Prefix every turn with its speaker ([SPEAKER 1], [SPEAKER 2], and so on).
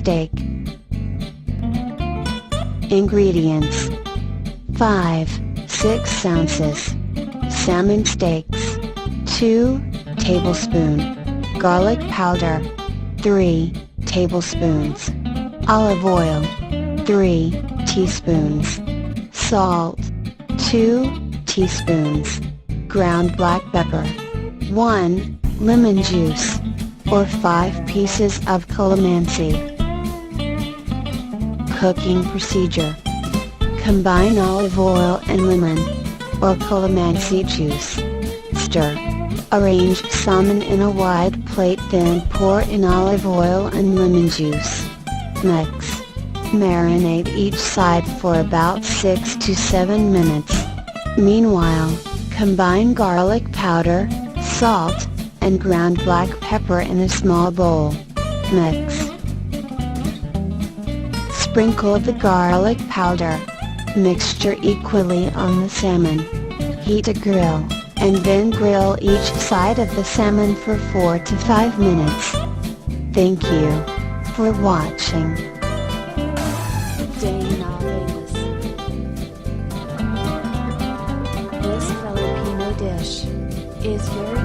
[SPEAKER 1] steak. Ingredients: 5-6 ounces salmon steaks, 2 tablespoons garlic powder, 3 tablespoons olive oil, 3 teaspoons salt, 2 teaspoons ground black pepper, 1 lemon juice, or 5 pieces of calamansi. Cooking procedure: combine olive oil and lemon, or calamansi juice. Stir. Arrange salmon in a wide plate, then pour in olive oil and lemon juice. Mix. Marinate each side for about 6 to 7 minutes. Meanwhile, combine garlic powder, salt, and ground black pepper in a small bowl. Mix. Sprinkle the garlic powder mixture equally on the salmon. Heat a grill, and then grill each side of the salmon for 4 to 5 minutes. Thank you for watching. This Filipino dish is very